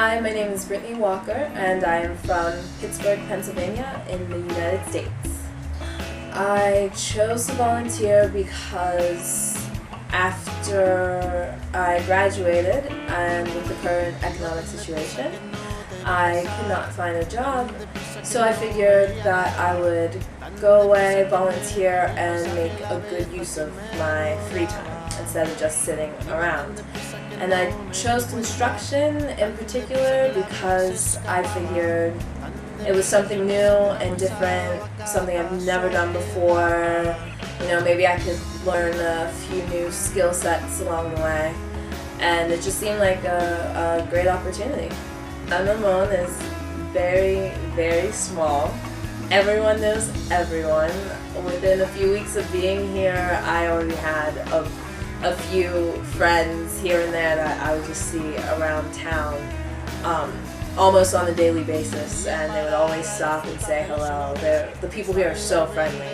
Hi, my name is Brittnee Walker, and I am from Pittsburgh, Pennsylvania in the United States. I chose to volunteer because after I graduated and with the current economic situation, I could not find a job, so I figured that I would go away, volunteer, and make a good use of my free time instead of just sitting around. And I chose construction in particular because I figured it was something new and different, something I've never done before. You know, maybe I could learn a few new skill sets along the way. And it just seemed like a great opportunity. San Ramon is very, very small. Everyone knows everyone. Within a few weeks of being here, I already had a few friends here and there that I would just see around town almost on a daily basis, and they would always stop and say hello. The people here are so friendly.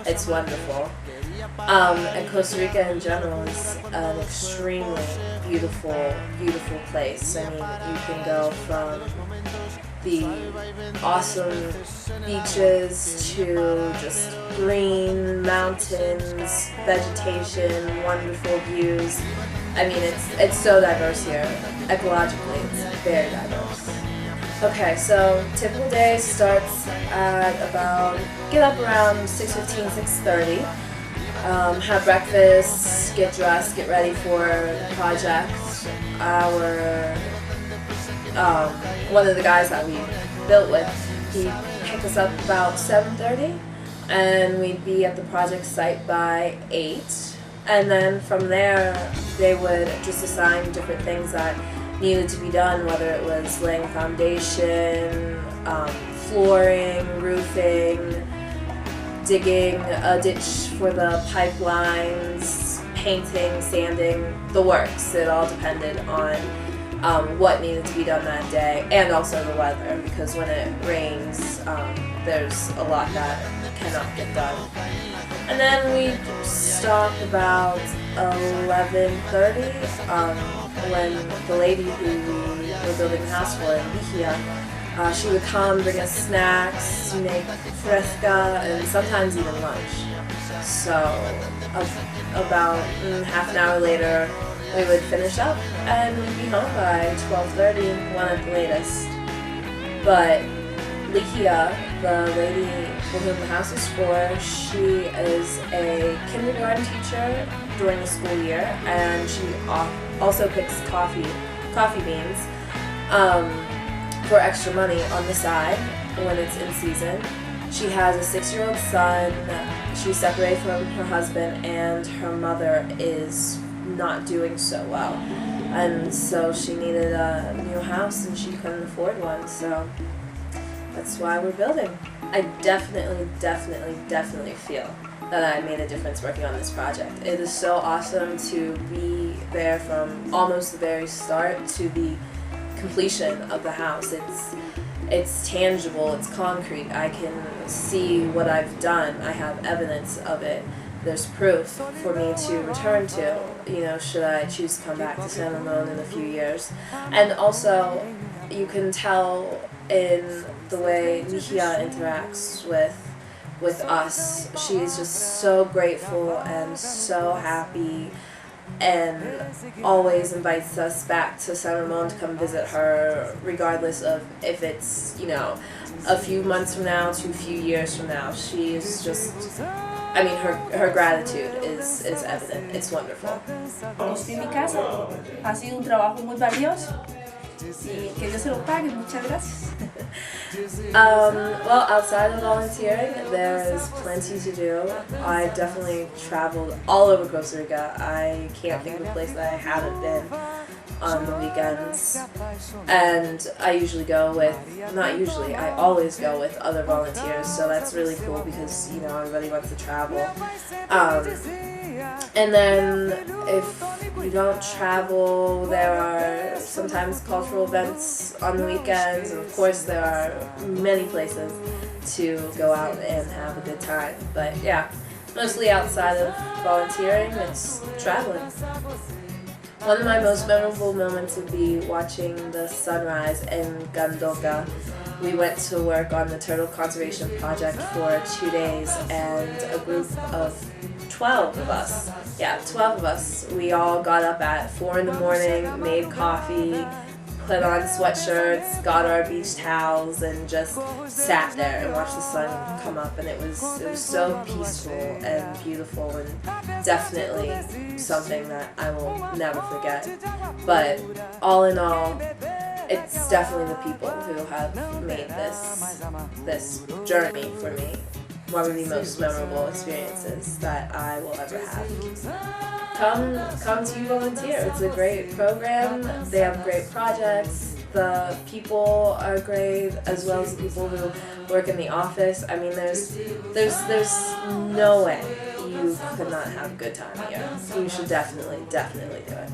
It's wonderful. And Costa Rica in general is an extremely beautiful, beautiful place. I mean, you can go from the awesome beaches to just green mountains, vegetation, wonderful views. I mean, it's so diverse here. Ecologically, it's very diverse. Okay, so typical day starts at get up around 6:15, 6:30. Have breakfast, get dressed, get ready for the project. One of the guys that we built with, he'd pick us up about 7:30, and we'd be at the project site by 8. And then from there, they would just assign different things that needed to be done, whether it was laying foundation, flooring, roofing, digging a ditch for the pipelines, painting, sanding, the works. It all depended on what needed to be done that day, and also the weather, because when it rains, there's a lot that cannot get done. And then we stop about 11:30 when the lady who we were building the house for, Likia, she would come, bring us snacks, make fresca, and sometimes even lunch. So about half an hour later, we would finish up and we'd be home by 12:30, 1 at the latest. But Likia, the lady for whom the house is for, she is a kindergarten teacher during the school year, and she also picks coffee beans for extra money on the side when it's in season. She has a 6-year-old son. She's separated from her husband, and her mother is not doing so well, and so she needed a new house and she couldn't afford one, so that's why we're building. I definitely feel that I made a difference working on this project. It is so awesome to be there from almost the very start to the completion of the house. It's tangible, it's concrete. I can see what I've done. I have evidence of it. There's proof for me to return to, you know, should I choose to come back to San Ramon in a few years. And also, you can tell in the way Likia interacts with us. She's just so grateful and so happy, and always invites us back to San Ramon to come visit her, regardless of if it's, you know, a few months from now to a few years from now. She's just, I mean, her gratitude is evident. It's wonderful. Estoy en mi casa. Ha sido un trabajo muy valioso. Y que Dios se lo pague. Muchas gracias. Well, outside of volunteering, there's plenty to do. I've definitely traveled all over Costa Rica. I can't think of a place that I haven't been on the weekends. And I usually go with, not usually, I always go with other volunteers, so that's really cool because, you know, everybody wants to travel. And then if you don't travel, there are sometimes cultural events on the weekends, and of course there are many places to go out and have a good time. But yeah, mostly outside of volunteering, it's traveling. One of my most memorable moments would be watching the sunrise in Gandoka. We went to work on the turtle conservation project for 2 days, and a group of 12 of us, 12 of us, we all got up at 4 in the morning, made coffee, put on sweatshirts, got our beach towels, and just sat there and watched the sun come up. And it was so peaceful and beautiful, and definitely something that I will never forget. But all in all, it's definitely the people who have made this journey for me one of the most memorable experiences that I will ever have. Come to uVolunteer. It's a great program. They have great projects. The people are great, as well as the people who work in the office. I mean, there's no way you could not have a good time here. You should definitely do it.